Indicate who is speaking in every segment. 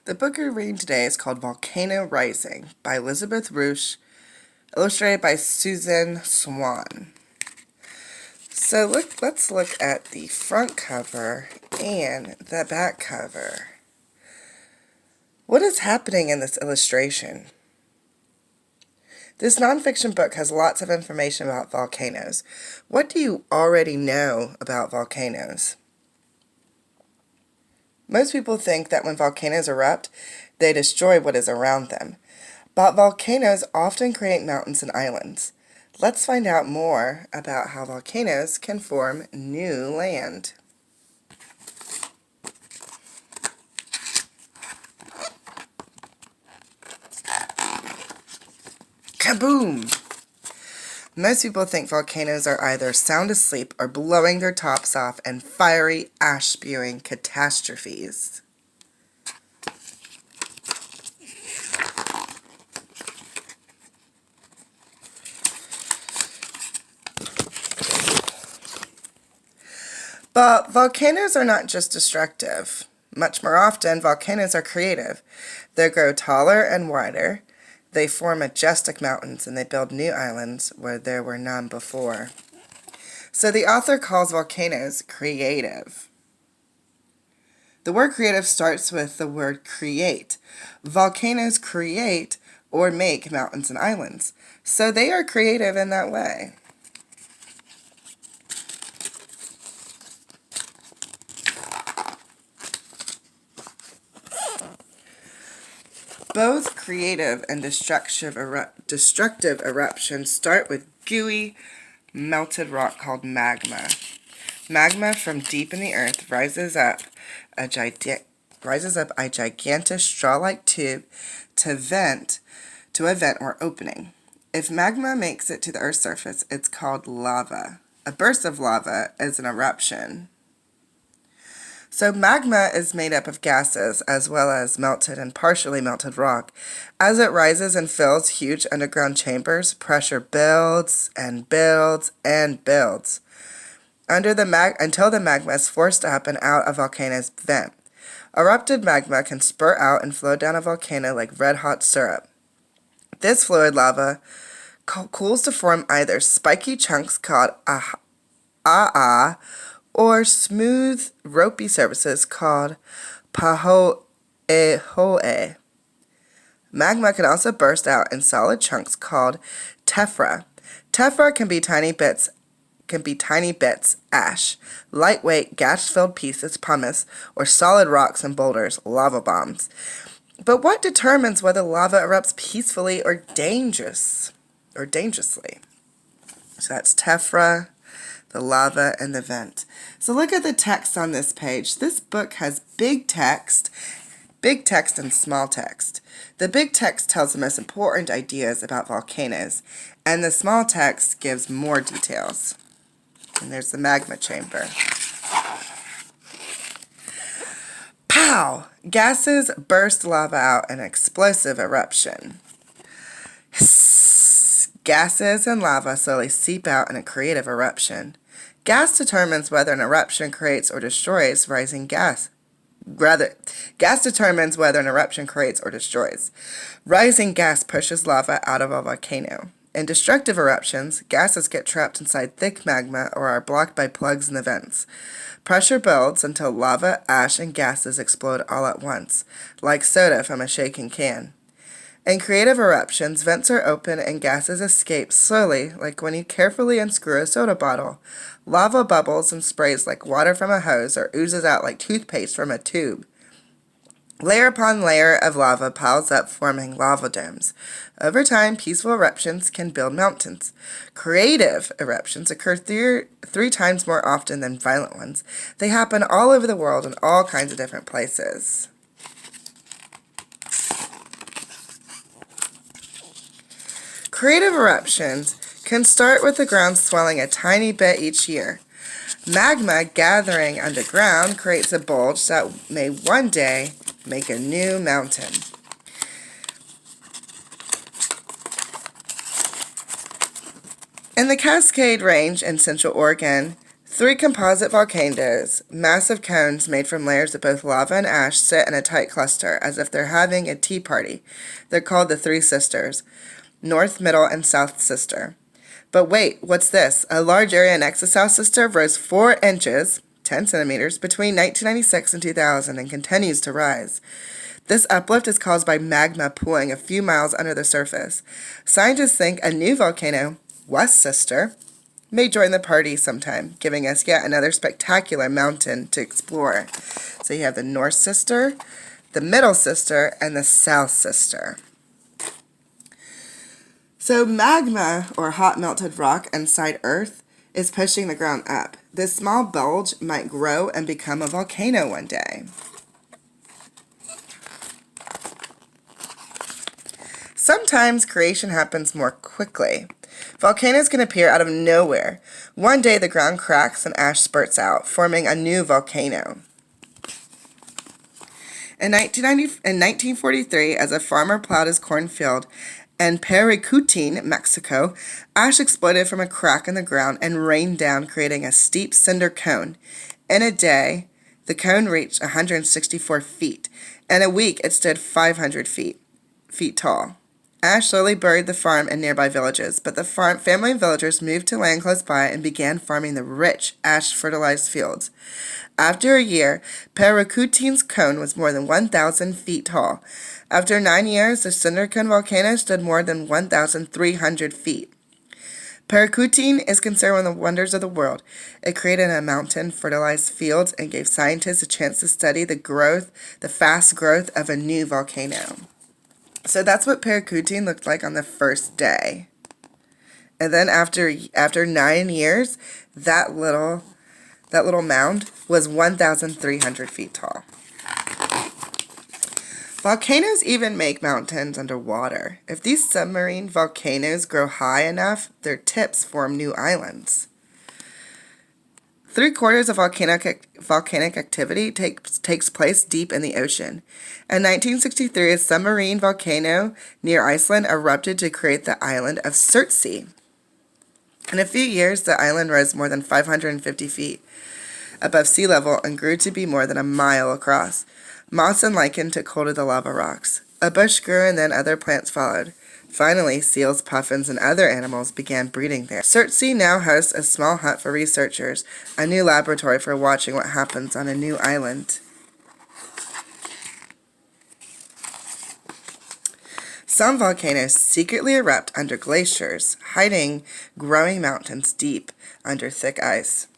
Speaker 1: The book we're reading today is called Volcano Rising by Elizabeth Rusch, illustrated by Susan Swan. So let's look at the front cover and the back cover. What is happening in this illustration? This nonfiction book has lots of information about volcanoes. What do you already know about volcanoes? Most people think that when volcanoes erupt, they destroy what is around them. But volcanoes often create mountains and islands. Let's find out more about how volcanoes can form new land. Kaboom! Most people think volcanoes are either sound asleep or blowing their tops off in fiery, ash-spewing catastrophes. But volcanoes are not just destructive. Much more often, volcanoes are creative. They grow taller and wider. They form majestic mountains, and they build new islands where there were none before. So the author calls volcanoes creative. The word creative starts with the word create. Volcanoes create or make mountains and islands. So they are creative in that way. Both creative and destructive eruptions start with gooey, melted rock called magma. Magma from deep in the earth rises up a gigantic straw-like tube to a vent or opening. If magma makes it to the Earth's surface, it's called lava. A burst of lava is an eruption. So magma is made up of gases as well as melted and partially melted rock. As it rises and fills huge underground chambers, pressure builds and builds and builds until the magma is forced up and out of a volcano's vent. Erupted magma can spurt out and flow down a volcano like red-hot syrup. This fluid lava cools to form either spiky chunks called or smooth, ropey surfaces called pahoehoe. Magma can also burst out in solid chunks called tephra. Tephra can be tiny bits ash, lightweight, gas-filled pieces, pumice, or solid rocks and boulders, lava bombs. But what determines whether lava erupts peacefully or dangerously? So that's tephra, the lava, and the vent. So look at the text on this page. This book has big text and small text. The big text tells the most important ideas about volcanoes, and the small text gives more details. And there's the magma chamber. Pow! Gases burst lava out in an explosive eruption. Hiss! Gases and lava slowly seep out in a creative eruption. Gas determines whether an eruption creates or destroys rising gas. Gas determines whether an eruption creates or destroys. Rising gas pushes lava out of a volcano. In destructive eruptions, gases get trapped inside thick magma or are blocked by plugs in the vents. Pressure builds until lava, ash, and gases explode all at once, like soda from a shaking can. In creative eruptions, vents are open and gases escape slowly, like when you carefully unscrew a soda bottle. Lava bubbles and sprays like water from a hose or oozes out like toothpaste from a tube. Layer upon layer of lava piles up, forming lava domes. Over time, peaceful eruptions can build mountains. Creative eruptions occur three times more often than violent ones. They happen all over the world in all kinds of different places. Creative eruptions can start with the ground swelling a tiny bit each year. Magma gathering underground creates a bulge that may one day make a new mountain. In the Cascade Range in Central Oregon, Three composite volcanoes, massive cones made from layers of both lava and ash, sit in a tight cluster as if they're having a tea party. They're called the Three Sisters, North, Middle, and South Sister. But wait, what's this? A large area next to South Sister rose 4 inches, 10 centimeters, between 1996 and 2000 and continues to rise. This uplift is caused by magma pooling a few miles under the surface. Scientists think a new volcano, West Sister, may join the party sometime, giving us yet another spectacular mountain to explore. So you have the North Sister, the Middle Sister, and the South Sister. So magma, or hot melted rock inside Earth, is pushing the ground up. This small bulge might grow and become a volcano one day. Sometimes creation happens more quickly. Volcanoes can appear out of nowhere. One day the ground cracks and ash spurts out, forming a new volcano. In 1943, as a farmer plowed his cornfield in Paricutin, Mexico, ash exploded from a crack in the ground and rained down, creating a steep cinder cone. In a day, the cone reached 164 feet. In a week, it stood 500 feet tall. Ash slowly buried the farm and nearby villages, but the family and villagers moved to land close by and began farming the rich ash-fertilized fields. After a year, Paricutin's cone was more than 1,000 feet tall. After 9 years, the cinder cone volcano stood more than 1,300 feet. Paricutin is considered one of the wonders of the world. It created a mountain, fertilized fields, and gave scientists a chance to study the fast growth of a new volcano. So that's what Paricutin looked like on the first day. And then after 9 years, that little mound was 1,300 feet tall. Volcanoes even make mountains underwater. If these submarine volcanoes grow high enough, their tips form new islands. 3/4 of volcanic activity takes place deep in the ocean. In 1963, a submarine volcano near Iceland erupted to create the island of Surtsey. In a few years, the island rose more than 550 feet above sea level and grew to be more than a mile across. Moss and lichen took hold of the lava rocks. A bush grew and then other plants followed. Finally, seals, puffins, and other animals began breeding there. Surtsey now hosts a small hut for researchers, a new laboratory for watching what happens on a new island. Some volcanoes secretly erupt under glaciers, hiding growing mountains deep under thick ice.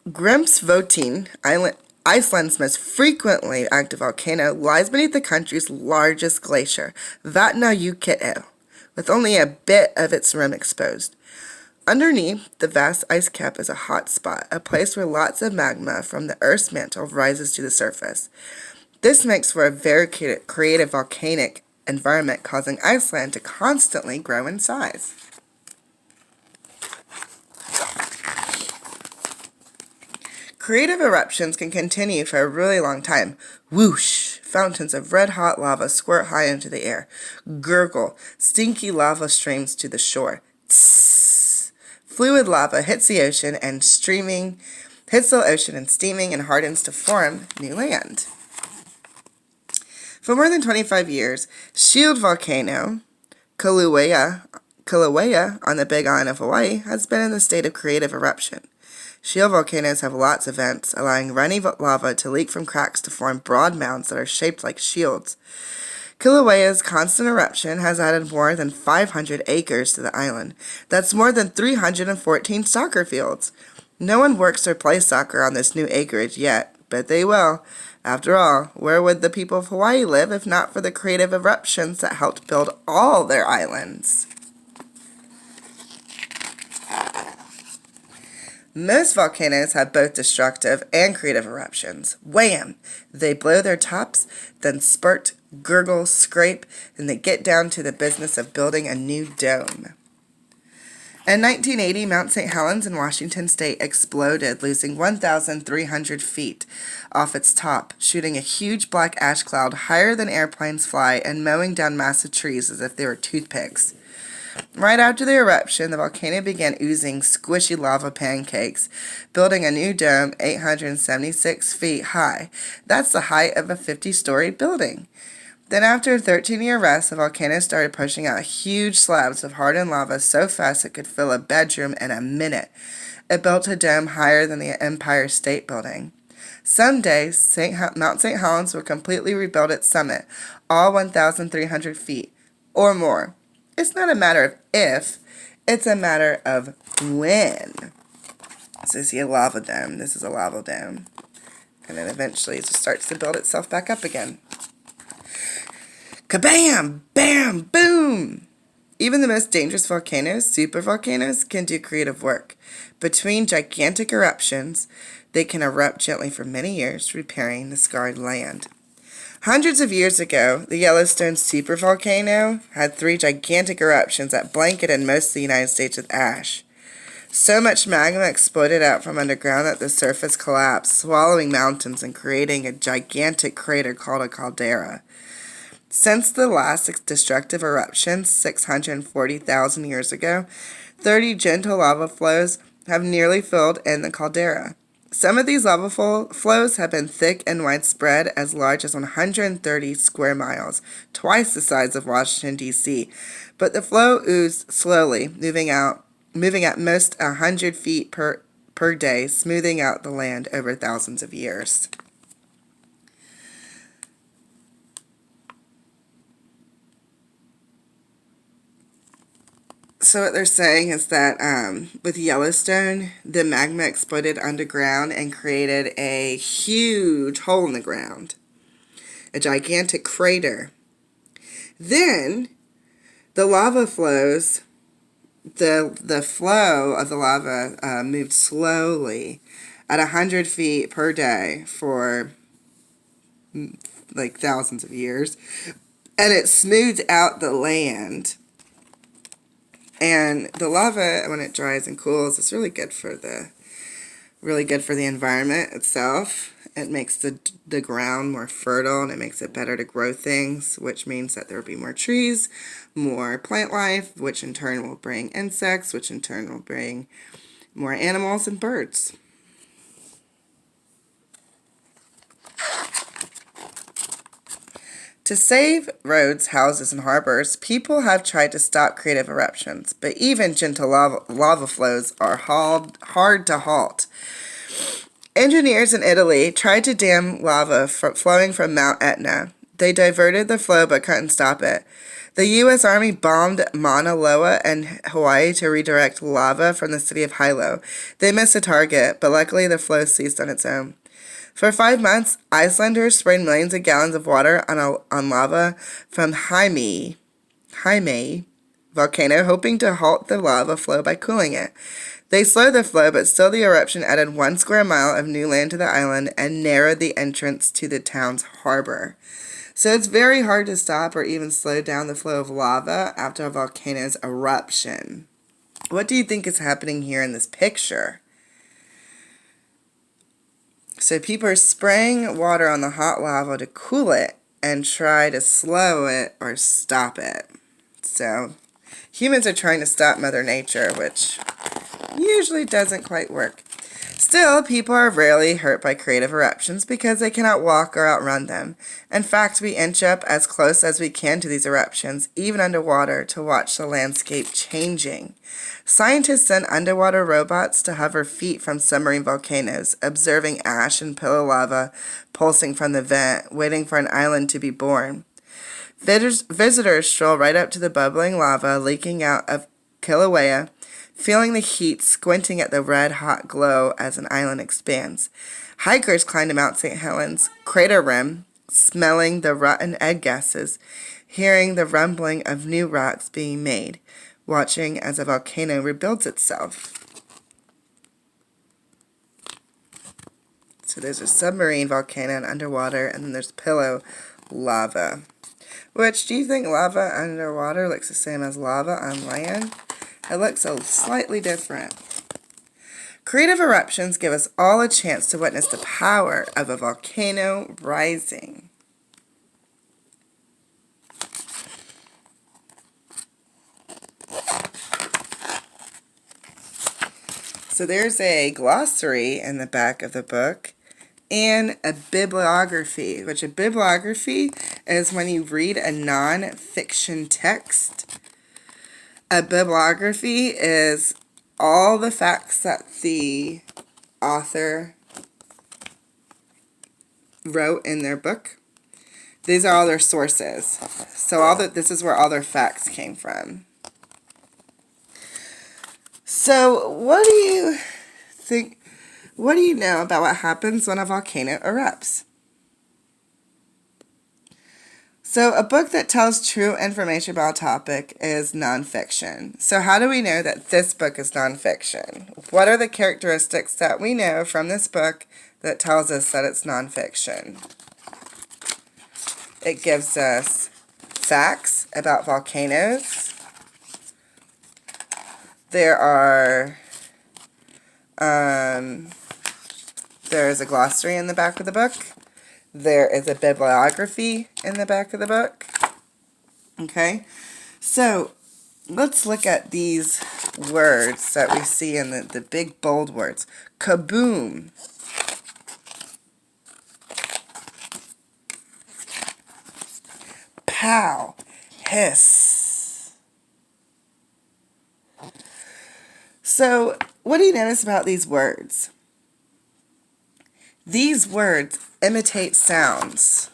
Speaker 1: Grimsvötn Island, Iceland's most frequently active volcano, lies beneath the country's largest glacier, Vatnajökull, with only a bit of its rim exposed. Underneath the vast ice cap is a hot spot, a place where lots of magma from the Earth's mantle rises to the surface. This makes for a very creative volcanic environment, causing Iceland to constantly grow in size. Creative eruptions can continue for a really long time. Whoosh! Fountains of red-hot lava squirt high into the air. Gurgle! Stinky lava streams to the shore. Tss! Fluid lava hits the ocean and steaming and hardens to form new land. For more than 25 years, Shield Volcano, Kilauea on the Big Island of Hawaii, has been in the state of creative eruption. Shield volcanoes have lots of vents, allowing runny lava to leak from cracks to form broad mounds that are shaped like shields. Kilauea's constant eruption has added more than 500 acres to the island. That's more than 314 soccer fields. No one works or plays soccer on this new acreage yet, but they will. After all, where would the people of Hawaii live if not for the creative eruptions that helped build all their islands? Most volcanoes have both destructive and creative eruptions. Wham! They blow their tops, then spurt, gurgle, scrape, and they get down to the business of building a new dome. In 1980, Mount St. Helens in Washington state exploded, losing 1,300 feet off its top, shooting a huge black ash cloud higher than airplanes fly and mowing down massive trees as if they were toothpicks. Right after the eruption, the volcano began oozing squishy lava pancakes, building a new dome 876 feet high. That's the height of a 50-story building. Then after a 13-year rest, the volcano started pushing out huge slabs of hardened lava so fast it could fill a bedroom in a minute. It built a dome higher than the Empire State Building. Someday, Mount St. Helens will completely rebuild its summit, all 1,300 feet or more. It's not a matter of if, it's a matter of when. So you see a lava dome. This is a lava dome. And then eventually it just starts to build itself back up again. Kabam! Bam! Boom! Even the most dangerous volcanoes, supervolcanoes, can do creative work. Between gigantic eruptions, they can erupt gently for many years, repairing the scarred land. Hundreds of years ago, the Yellowstone supervolcano had 3 gigantic eruptions that blanketed most of the United States with ash. So much magma exploded out from underground that the surface collapsed, swallowing mountains and creating a gigantic crater called a caldera. Since the last destructive eruption 640,000 years ago, 30 gentle lava flows have nearly filled in the caldera. Some of these lava flows have been thick and widespread, as large as 130 square miles, twice the size of Washington, D.C., but the flow oozed slowly, moving at most 100 feet per day, smoothing out the land over thousands of years. So what they're saying is that with Yellowstone, the magma exploded underground and created a huge hole in the ground, a gigantic crater. Then the lava flows, the flow of the lava moved slowly at 100 feet per day for like thousands of years, and it smoothed out the land. And the lava, when it dries and cools, is really good for the environment itself. It makes the ground more fertile, and it makes it better to grow things, which means that there will be more trees, more plant life, which in turn will bring insects, which in turn will bring more animals and birds. To save roads, houses, and harbors, people have tried to stop creative eruptions, but even gentle lava flows are hard to halt. Engineers in Italy tried to dam lava flowing from Mount Etna. They diverted the flow but couldn't stop it. The U.S. Army bombed Mauna Loa and Hawaii to redirect lava from the city of Hilo. They missed the target, but luckily the flow ceased on its own. For 5 months, Icelanders sprayed millions of gallons of water on lava from Jaime volcano, hoping to halt the lava flow by cooling it. They slowed the flow, but still the eruption added 1 square mile of new land to the island and narrowed the entrance to the town's harbor. So it's very hard to stop or even slow down the flow of lava after a volcano's eruption. What do you think is happening here in this picture? So people are spraying water on the hot lava to cool it and try to slow it or stop it. So humans are trying to stop Mother Nature, which usually doesn't quite work. Still, people are rarely hurt by creative eruptions because they cannot walk or outrun them. In fact, we inch up as close as we can to these eruptions, even underwater, to watch the landscape changing. Scientists send underwater robots to hover feet from submarine volcanoes, observing ash and pillow lava pulsing from the vent, waiting for an island to be born. Visitors stroll right up to the bubbling lava leaking out of Kilauea, feeling the heat, squinting at the red-hot glow as an island expands. Hikers climb to Mount St. Helens crater rim, smelling the rotten egg gases, hearing the rumbling of new rocks being made, watching as a volcano rebuilds itself. So there's a submarine volcano and underwater, and then there's pillow lava. Which, do you think lava underwater looks the same as lava on land? It looks slightly different. Creative eruptions give us all a chance to witness the power of a volcano rising. So there's a glossary in the back of the book and a bibliography, which a bibliography is when you read a non-fiction text. A bibliography is all the facts that the author wrote in their book. These are all their sources. So this is where all their facts came from. So what do you think? What do you know about what happens when a volcano erupts? So a book that tells true information about a topic is nonfiction. So how do we know that this book is nonfiction? What are the characteristics that we know from this book that tells us that it's nonfiction? It gives us facts about volcanoes. There's a glossary in the back of the book. There is a bibliography in the back of the book. Okay, so let's look at these words that we see in the big bold words. Kaboom. Pow. Hiss. So, what do you notice about these words? These words imitate sounds.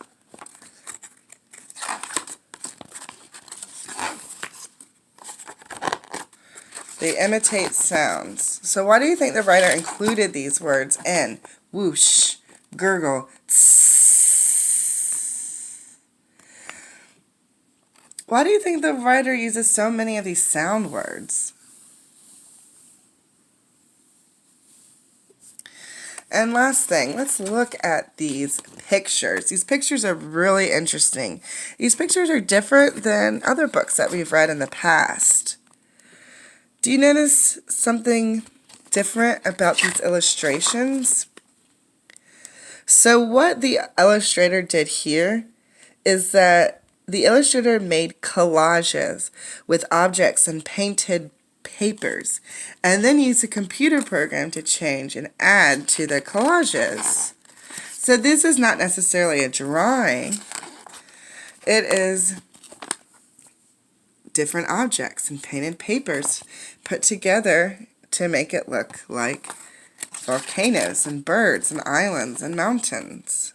Speaker 1: They imitate sounds. So why do you think the writer included these words in? Whoosh, gurgle, tss. Why do you think the writer uses so many of these sound words? And last thing, let's look at these pictures. These pictures are really interesting. These pictures are different than other books that we've read in the past. Do you notice something different about these illustrations? So what the illustrator did here is that the illustrator made collages with objects and painted papers, and then used a computer program to change and add to the collages. So this is not necessarily a drawing. It is different objects and painted papers put together to make it look like volcanoes and birds and islands and mountains.